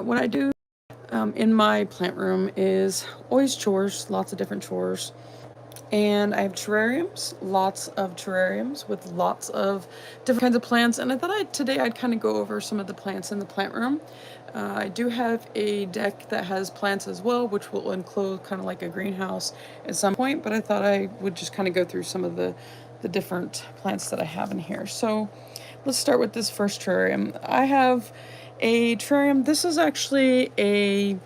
what I do in my plant room is always chores, lots of different chores. And I have terrariums, lots of terrariums with lots of different kinds of plants. And I thought today I'd kind of go over some of the plants in the plant room. I do have a deck that has plants as well, which will enclose kind of like a greenhouse at some point. But I thought I would just kind of go through some of the different plants that I have in here. So let's start with this first terrarium. I have a terrarium. This is actually a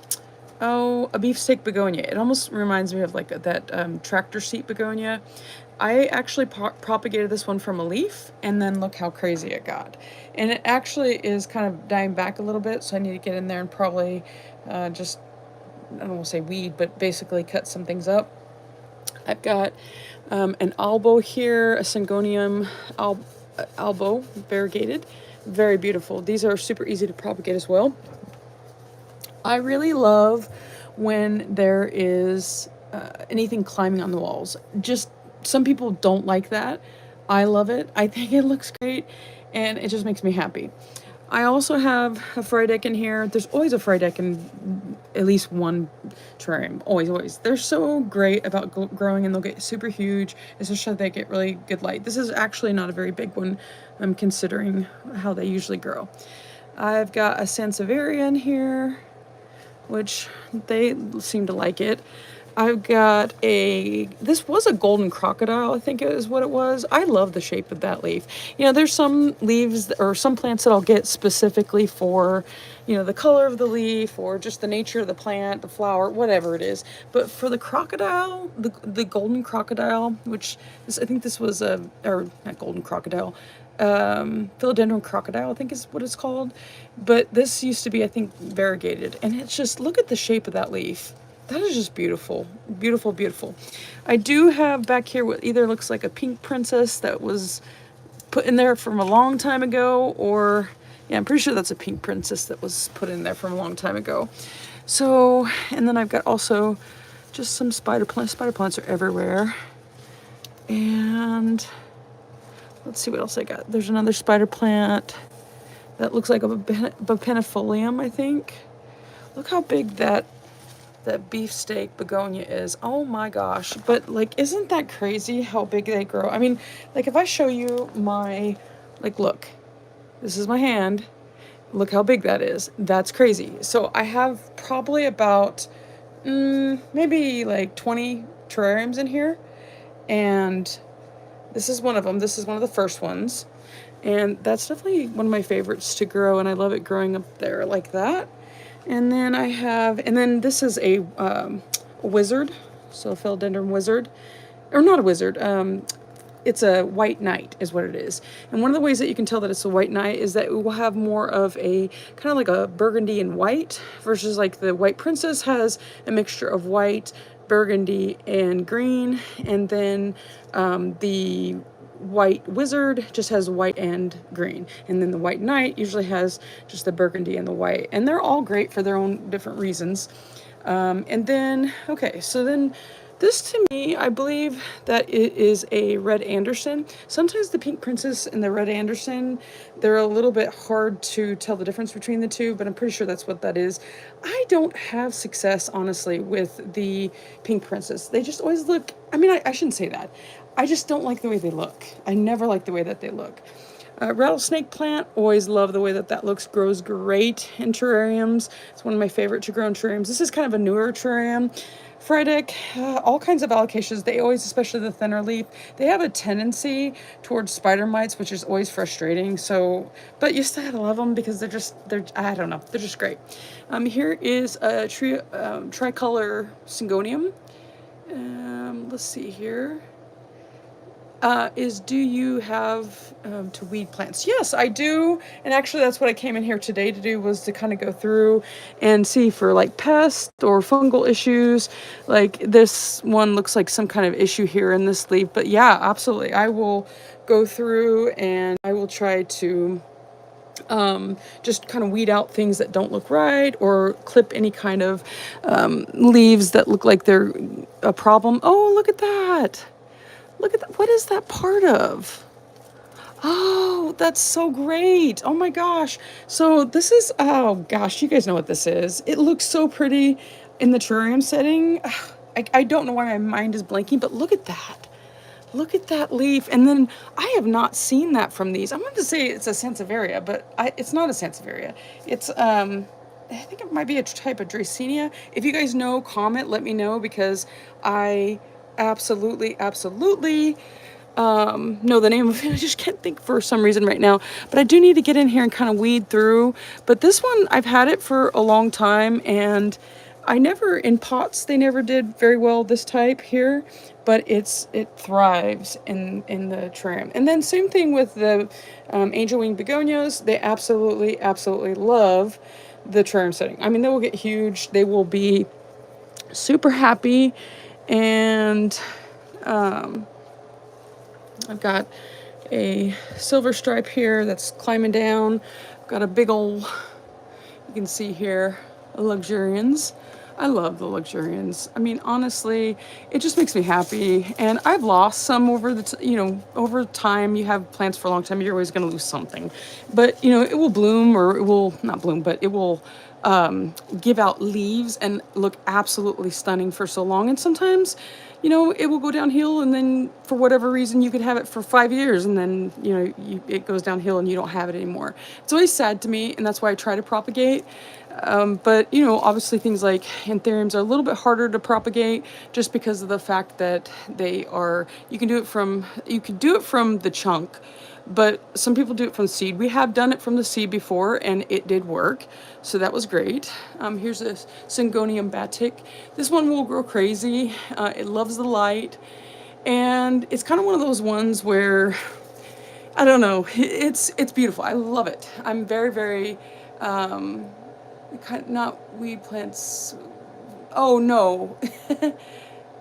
beefsteak begonia. It almost reminds me of like that tractor seat begonia. I actually propagated this one from a leaf, and then look how crazy it got. And it actually is kind of dying back a little bit, so I need to get in there and probably just, I don't want to say weed, but basically cut some things up. I've got an albo here, a syngonium albo, variegated. Very beautiful. These are super easy to propagate as well. I really love when there is anything climbing on the walls. Just some people don't like that. I love it. I think it looks great, and it just makes me happy. I also have a fry deck in here. There's always a fry deck in at least one terrarium. Always, always. They're so great about growing, and they'll get super huge, especially if they get really good light. This is actually not a very big one, considering how they usually grow. I've got a Sansevieria in here, which they seem to like it. I've got this was a golden crocodile, I think is what it was. I love the shape of that leaf. You know, there's some leaves or some plants that I'll get specifically for, you know, the color of the leaf or just the nature of the plant, the flower, whatever it is. But for the crocodile, the golden crocodile, which is, I think this was or not golden crocodile, Philodendron crocodile, I think is what it's called. But this used to be, I think, variegated. And it's just, look at the shape of that leaf. That is just beautiful. Beautiful, beautiful. I do have back here what either looks like a pink princess that was put in there from a long time ago, or, yeah, I'm pretty sure that's a pink princess that was put in there from a long time ago. So, and then I've got also just some spider plants. Spider plants are everywhere. And let's see what else I got. There's another spider plant that looks like a Bipennifolium, I think. Look how big that beefsteak begonia is. Oh my gosh. But like, isn't that crazy how big they grow? I mean, like if I show you my, like, look, this is my hand. Look how big that is. That's crazy. So I have probably about maybe like 20 terrariums in here. And this is one of them. This is one of the first ones. And that's definitely one of my favorites to grow. And I love it growing up there like that. And then this is a wizard, so a Philodendron wizard, or not a wizard, it's a white knight is what it is. And one of the ways that you can tell that it's a white knight is that it will have more of a, kind of like a burgundy and white, versus like the white princess has a mixture of white, burgundy, and green, and then the white wizard just has white and green, and then the white knight usually has just the burgundy and the white, and they're all great for their own different reasons. And then, okay, so then this to me, I believe that it is a red Anderson. Sometimes the pink princess and the red Anderson, they're a little bit hard to tell the difference between the two, but I'm pretty sure that's what that is. I don't have success, honestly, with the pink princess. They just always look, I mean, I shouldn't say that. I just don't like the way they look. I never like the way that they look. Rattlesnake plant, always love the way that looks. Grows great in terrariums. It's one of my favorite to grow in terrariums. This is kind of a newer terrarium. Frydek, all kinds of alocasias. They always, especially the thinner leaf, they have a tendency towards spider mites, which is always frustrating. So, but you still gotta love them because I don't know, they're just great. Here is a tricolor syngonium. Let's see here. Do you have to weed plants? Yes, I do. And actually that's what I came in here today to do, was to kind of go through and see for like pests or fungal issues. Like this one looks like some kind of issue here in this leaf, but yeah, absolutely. I will go through and I will try to just kind of weed out things that don't look right, or clip any kind of leaves that look like they're a problem. Oh, look at that. Look at that. What is that part of? Oh, that's so great. Oh my gosh. So this is, oh gosh, you guys know what this is. It looks so pretty in the terrarium setting. I don't know why my mind is blanking, but look at that. Look at that leaf. And then I have not seen that from these. I wanted to say it's a Sansevieria, but it's not a Sansevieria. It's, I think it might be a type of Dracaena. If you guys know, comment, let me know, because I absolutely know the name of it. I just can't think for some reason right now, but I do need to get in here and kind of weed through. But this one, I've had it for a long time, and I never, in pots, they never did very well, this type here, but it thrives in the terrarium. And then same thing with the angel wing begonias. They absolutely love the terrarium setting. I mean, they will get huge. They will be super happy. And I've got a silver stripe here that's climbing down. I've got a big old, you can see here, a luxurians. I love the luxurians. I mean, honestly, it just makes me happy. And I've lost some over the, over time. You have plants for a long time, you're always going to lose something. But, it will bloom, or it will not bloom, but it will give out leaves and look absolutely stunning for so long. And sometimes, it will go downhill, and then for whatever reason, you could have it for 5 years, and then, it goes downhill and you don't have it anymore. It's always sad to me, and that's why I try to propagate. But, obviously things like anthuriums are a little bit harder to propagate, just because of the fact that you can do it from the chunk, but some people do it from seed. We have done it from the seed before, and it did work, so that was great. Here's a Syngonium batik. This one will grow crazy. It loves the light, and it's kind of one of those ones where, I don't know, it's beautiful. I love it. I'm very, not weed plants. Oh no,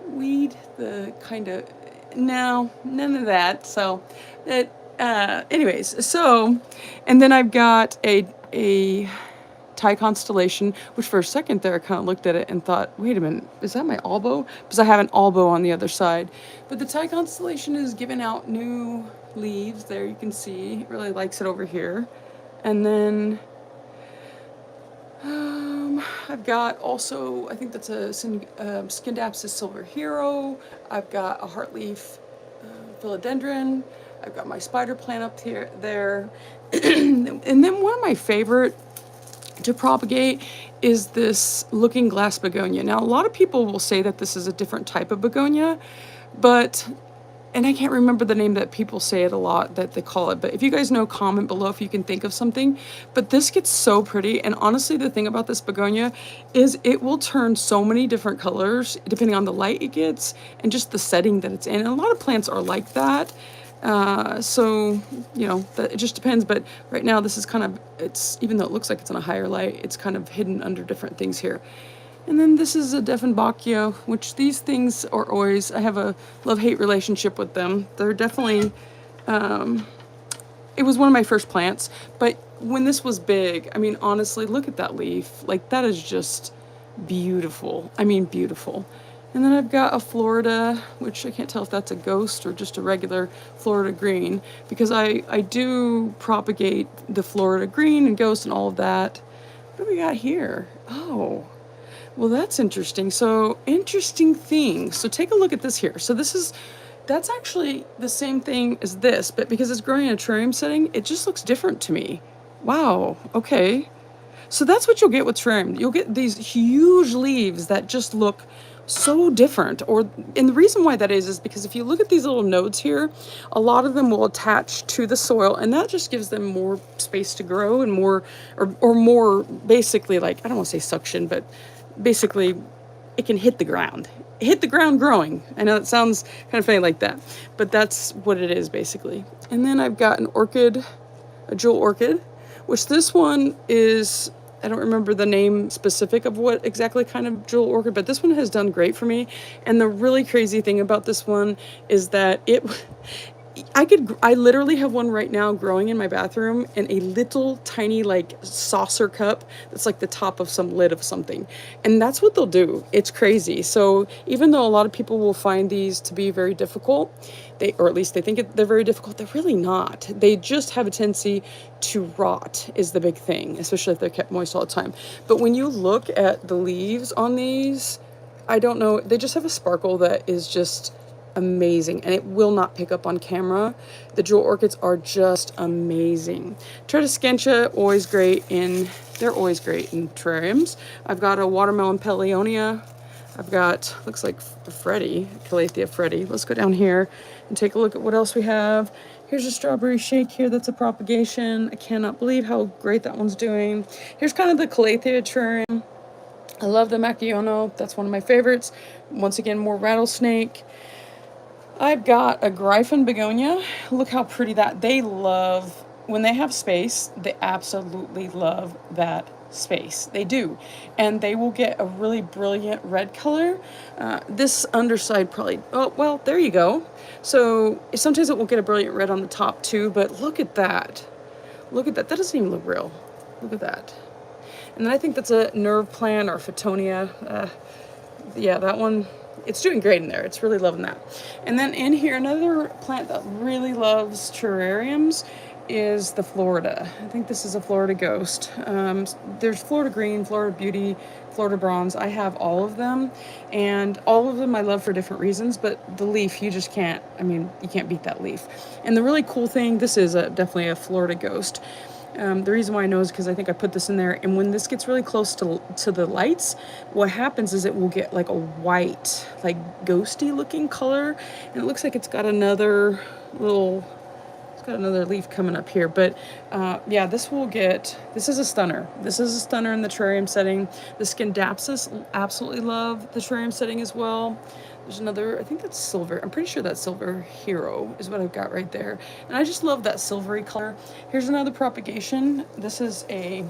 weed, the kind of, no, none of that. So anyways, so, and then I've got a Thai constellation, which for a second there I kind of looked at it and thought, wait a minute, is that my albo? Because I have an albo on the other side. But the Thai constellation is giving out new leaves. There you can see, it really likes it over here. And then I've got also, I think that's a Scindapsus silver hero. I've got a heartleaf Philodendron. I've got my spider plant up there. And then one of my favorite to propagate is this looking glass begonia. Now, a lot of people will say that this is a different type of begonia, and I can't remember the name that people say it a lot, that they call it, but if you guys know, comment below if you can think of something. But this gets so pretty, and honestly, the thing about this begonia is it will turn so many different colors depending on the light it gets and just the setting that it's in. And a lot of plants are like that. So, it just depends. But right now, this is kind of, even though it looks like it's in a higher light, it's kind of hidden under different things here. And then this is a Dieffenbachia, which these things are always, I have a love-hate relationship with them. They're definitely, it was one of my first plants. But when this was big, I mean, honestly, look at that leaf. Like, that is just beautiful. I mean, beautiful. And then I've got a Florida, which I can't tell if that's a ghost or just a regular Florida green, because I do propagate the Florida green and ghost and all of that. What do we got here? Oh, well, that's interesting. So, interesting thing. So take a look at this here. So that's actually the same thing as this, but because it's growing in a terrarium setting, it just looks different to me. Wow, okay. So that's what you'll get with terrarium. You'll get these huge leaves that just look so different. And the reason why that is because if you look at these little nodes here, a lot of them will attach to the soil, and that just gives them more space to grow and more, or more basically, like, I don't want to say suction, but basically it can hit the ground growing. I know it sounds kind of funny like that, but that's what it is basically. And then I've got an orchid, a jewel orchid, which this one is, I don't remember the name specific of what exactly kind of jewel orchid, but this one has done great for me. And the really crazy thing about this one is that I literally have one right now growing in my bathroom in a little tiny like saucer cup that's like the top of some lid of something. And that's what they'll do. It's crazy. So even though a lot of people will find these to be very difficult, or at least they think they're very difficult, they're really not. They just have a tendency to rot is the big thing, especially if they're kept moist all the time. But when you look at the leaves on these, I don't know, they just have a sparkle that is just amazing, and it will not pick up on camera. The jewel orchids are just amazing. Tradescantia, they're always great in terrariums. I've got a watermelon Peleonia. I've got, looks like Freddy, Calathea Freddy. Let's go down here and take a look at what else we have. Here's a strawberry shake here that's a propagation. I cannot believe how great that one's doing. Here's kind of the Calathea terrarium. I love the Macchione. That's one of my favorites. Once again, more rattlesnake. I've got a Gryphon begonia. Look how pretty they love, when they have space, they absolutely love that space. They do. And they will get a really brilliant red color. This underside probably, oh, well, there you go. So sometimes it will get a brilliant red on the top too, but look at that. Look at that. That doesn't even look real. Look at that. And then I think that's a nerve plant or Photonia. Yeah, that one. It's doing great in there. It's really loving that. And then in here, another plant that really loves terrariums is the Florida. I think this is a Florida Ghost. There's Florida Green, Florida Beauty, Florida Bronze. I have all of them, and all of them I love for different reasons, but the leaf, you just can't, I mean, you can't beat that leaf. And the really cool thing, this is definitely a Florida Ghost. The reason why I know is because I think I put this in there, and when this gets really close to the lights, what happens is it will get like a white, like ghosty looking color, and it looks like it's got another leaf coming up here. But yeah, this is a stunner. This is a stunner in the terrarium setting. The Scindapsus absolutely love the terrarium setting as well. There's another, I think that's silver. I'm pretty sure that's Silver Hero is what I've got right there. And I just love that silvery color. Here's another propagation. This is the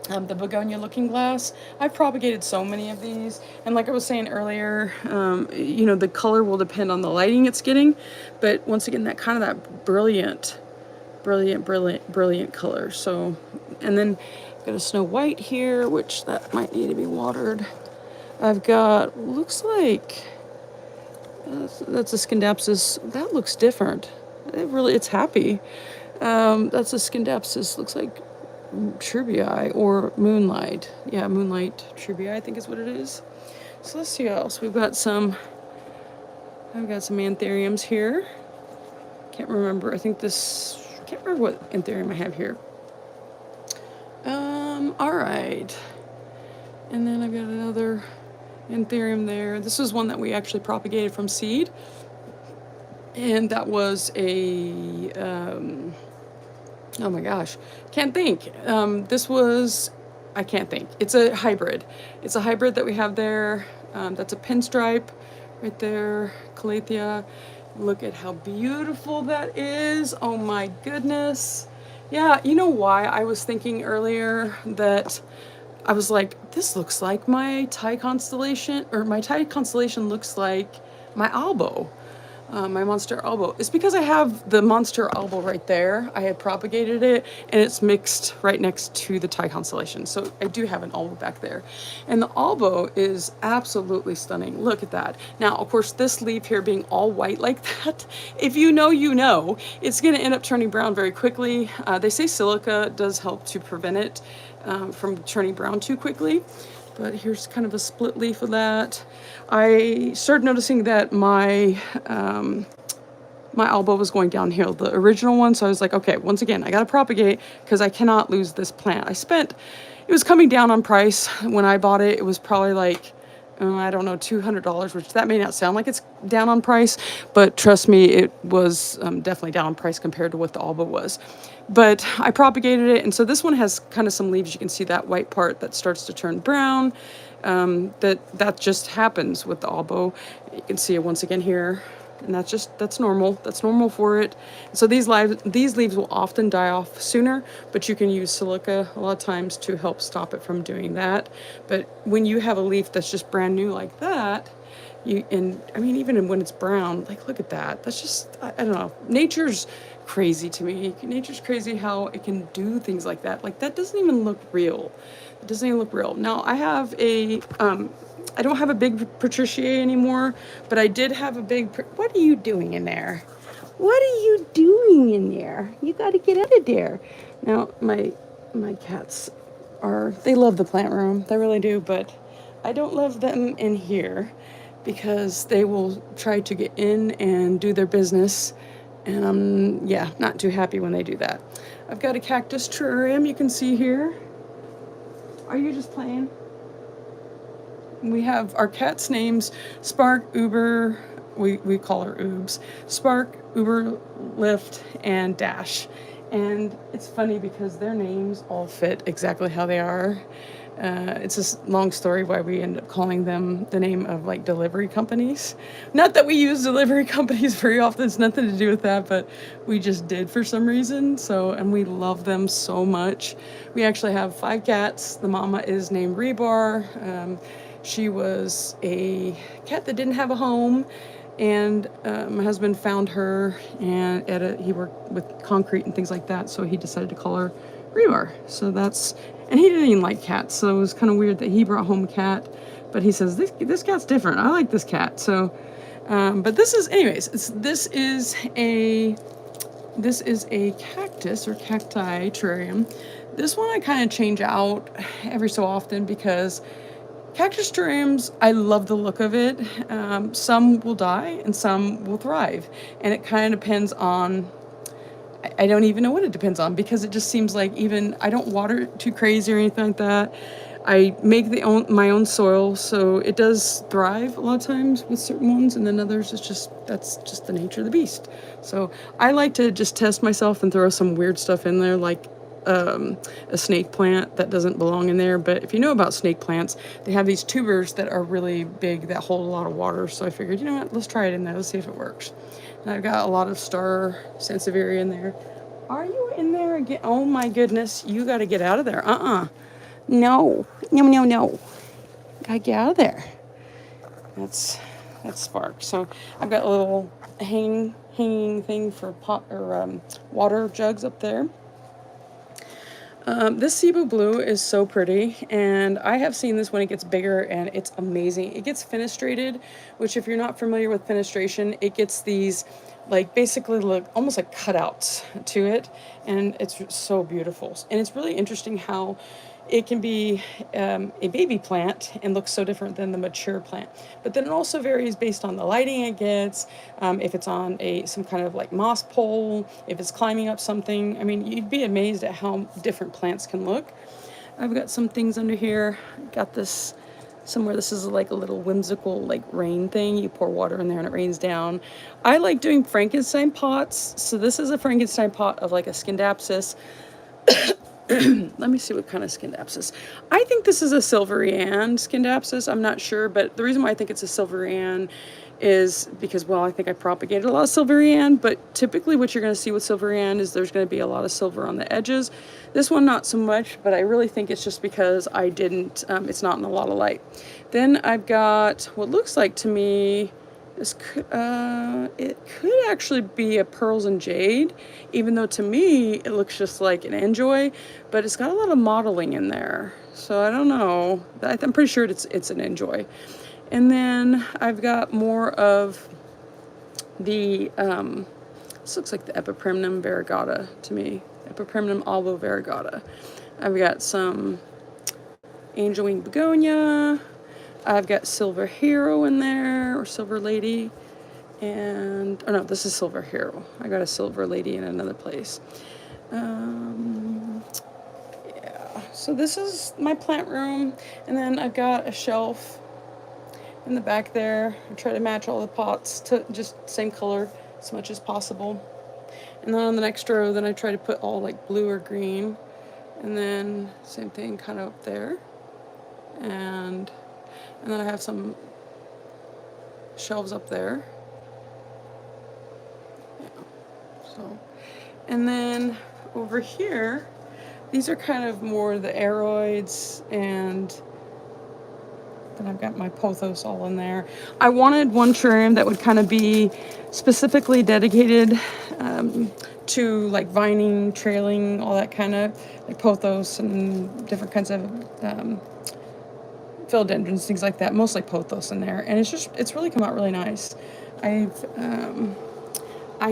begonia looking glass. I've propagated so many of these. And like I was saying earlier, you know, the color will depend on the lighting it's getting. But once again, that kind of that brilliant color. So, and then I've got a Snow White here, which that might need to be watered. I've got, looks like, that's a Scindapsus. That looks different. It's happy. That's a Scindapsus. Looks like Trubii or Moonlight. Yeah, Moonlight Trubii, I think is what it is. So let's see what else. I've got some anthuriums here. Can't remember. Can't remember what anthurium I have here. All right. And then I've got another anthurium there. This was one that we actually propagated from seed, and that was a oh my gosh, can't think. I can't think. It's a hybrid. It's a hybrid that we have there. That's a pinstripe right there, Calathea. Look at how beautiful that is. Oh my goodness. Yeah, you know why I was thinking earlier that I was like, this looks like my Thai constellation, or my Thai constellation looks like my albo, my monster albo. It's because I have the monster albo right there. I had propagated it, and it's mixed right next to the Thai constellation. So I do have an albo back there. And the albo is absolutely stunning. Look at that. Now, of course, this leaf here being all white like that, if you know, you know, it's going to end up turning brown very quickly. They say silica does help to prevent it from turning brown too quickly. But here's kind of a split leaf of that. I started noticing that my albo was going downhill, the original one. So I was like, okay, once again, I got to propagate because I cannot lose this plant. It was coming down on price. When I bought it, it was probably like, I don't know, $200, which that may not sound like it's down on price, but trust me, it was definitely down on price compared to what the albo was. But I propagated it, and so this one has kind of some leaves. You can see that white part that starts to turn brown. That just happens with the albo. You can see it once again here, and that's normal. That's normal for it. So these leaves will often die off sooner, but you can use silica a lot of times to help stop it from doing that. But when you have a leaf that's just brand new like that, And I mean, even when it's brown, like, look at that. That's just, I don't know. Nature's crazy to me. Nature's crazy how it can do things like that. Like, that doesn't even look real. It doesn't even look real. Now, I don't have a big Patricier anymore, but I did have a big, what are you doing in there? What are you doing in there? You got to get out of there. Now, my cats they love the plant room. They really do, but I don't love them in here because they will try to get in and do their business. And I'm, yeah, not too happy when they do that. I've got a cactus terrarium you can see here. Are you just playing? We have our cat's names, Spark, Uber, we call her Oobs, Spark, Uber, Lyft, and Dash. And it's funny because their names all fit exactly how they are. It's a long story why we end up calling them the name of like delivery companies. Not that we use delivery companies very often, it's nothing to do with that, but we just did for some reason. So, and we love them so much. We actually have 5 cats. The mama is named Rebar. She was a cat that didn't have a home, and my husband found her, and he worked with concrete and things like that, so he decided to call her Rebar. So and he didn't even like cats, so it was kind of weird that he brought home a cat, but he says, this cat's different. I like this cat. So, but this is, anyways, this is a cactus or cacti terrarium. This one I kind of change out every so often because cactus terrariums, I love the look of it. Some will die and some will thrive. And it kind of depends on, I don't even know what it depends on because it just seems like I don't water it too crazy or anything like that. I make my own soil, so it does thrive a lot of times with certain ones, and then others, that's just the nature of the beast. So I like to just test myself and throw some weird stuff in there, like a snake plant that doesn't belong in there. But if you know about snake plants, they have these tubers that are really big that hold a lot of water. So I figured, you know what, let's try it in there. Let's see if it works. And I've got a lot of star sansevieria in there. Are you in there again? Oh my goodness, you got to get out of there. No. Gotta get out of there. That's Spark. So I've got a little hanging thing for pot or water jugs up there. This Cebu blue is so pretty, and I have seen this when it gets bigger, and it's amazing. It gets fenestrated, which if you're not familiar with fenestration, it gets these, like, basically look almost like cutouts to it, and it's so beautiful. And it's really interesting how it can be a baby plant and looks so different than the mature plant. But then it also varies based on the lighting it gets, if it's on some kind of like moss pole, if it's climbing up something. I mean, you'd be amazed at how different plants can look. I've got some things under here. Got this somewhere. This is like a little whimsical like rain thing. You pour water in there and it rains down. I like doing Frankenstein pots. So this is a Frankenstein pot of like a Scindapsus. Let me see what kind of Scindapsus. I think this is a Silverian Scindapsus. I'm not sure, but the reason why I think it's a Silverian is because, well, I think I propagated a lot of Silverian, but typically what you're going to see with Silverian is there's going to be a lot of silver on the edges. This one, not so much, but I really think it's just because I didn't, it's not in a lot of light. Then I've got what looks like to me, it could actually be a Pearls and Jade, even though to me it looks just like an Enjoy, but it's got a lot of modeling in there. So I don't know. I'm pretty sure it's an Enjoy. And then I've got more of the, this looks like the Epipremnum variegata to me. Epipremnum albo variegata. I've got some Angel Wing Begonia. I've got Silver Hero in there, or Silver Lady, and, oh no, this is Silver Hero. I got a Silver Lady in another place. Yeah, so this is my plant room, and then I've got a shelf in the back there. I try to match all the pots to just same color as much as possible. And then on the next row, then I try to put all like blue or green, and then same thing kind of up there, and then I have some shelves up there. Yeah. So, and then over here, these are kind of more the aeroids and Then I've got my pothos all in there. I wanted one terrarium that would kind of be specifically dedicated to like vining, trailing, all that kind of like pothos and different kinds of philodendrons, things like that. Mostly pothos in there, and it's really come out really nice. I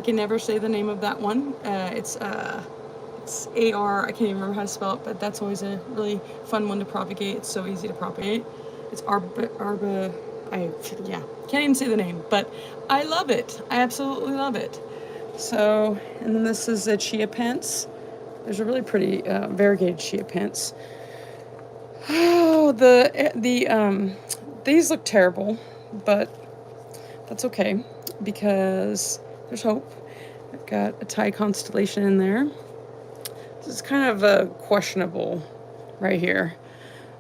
can never say the name of that one. It's AR. I can't even remember how to spell it, but that's always a really fun one to propagate. It's so easy to propagate. It's yeah, can't even say the name, but I love it. I absolutely love it. So, and then this is a chia pence. There's a really pretty variegated chia pence. Oh, these look terrible, but that's okay because there's hope. I've got a Thai constellation in there. This is kind of questionable right here.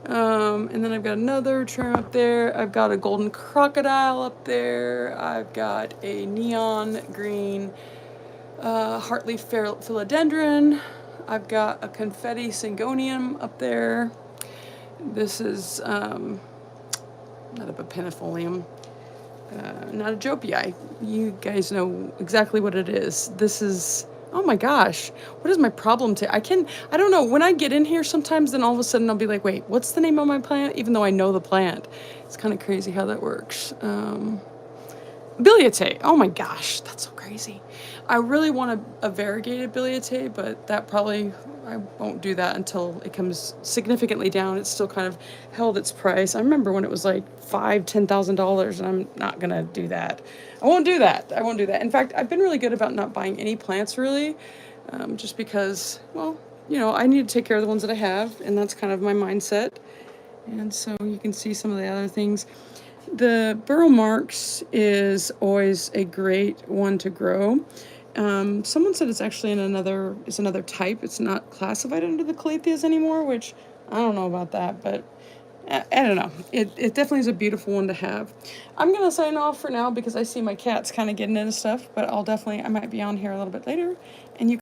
And then I've got another terrarium up there. I've got a golden crocodile up there. I've got a neon green heartleaf philodendron. I've got a confetti syngonium up there. This is not a bipennifolium, not a jopii. You guys know exactly what it is. This is, oh my gosh, what is my problem today? I don't know, when I get in here sometimes, then all of a sudden I'll be like, wait, what's the name of my plant? Even though I know the plant. It's kind of crazy how that works. Biliate. Oh my gosh, that's so crazy. I really want a variegated biliate, but that probably, I won't do that until it comes significantly down. It's still kind of held its price. I remember when it was like $10,000, and I'm not gonna do that. I won't do that. I won't do that. In fact, I've been really good about not buying any plants really, just because, well, you know, I need to take care of the ones that I have, and that's kind of my mindset. And so you can see some of the other things. The burrow marks is always a great one to grow. Someone said it's actually another type. It's not classified under the calatheas anymore, which I don't know about that, but I don't know. It definitely is a beautiful one to have. I'm gonna sign off for now because I see my cat's kind of getting into stuff, but I might be on here a little bit later, and you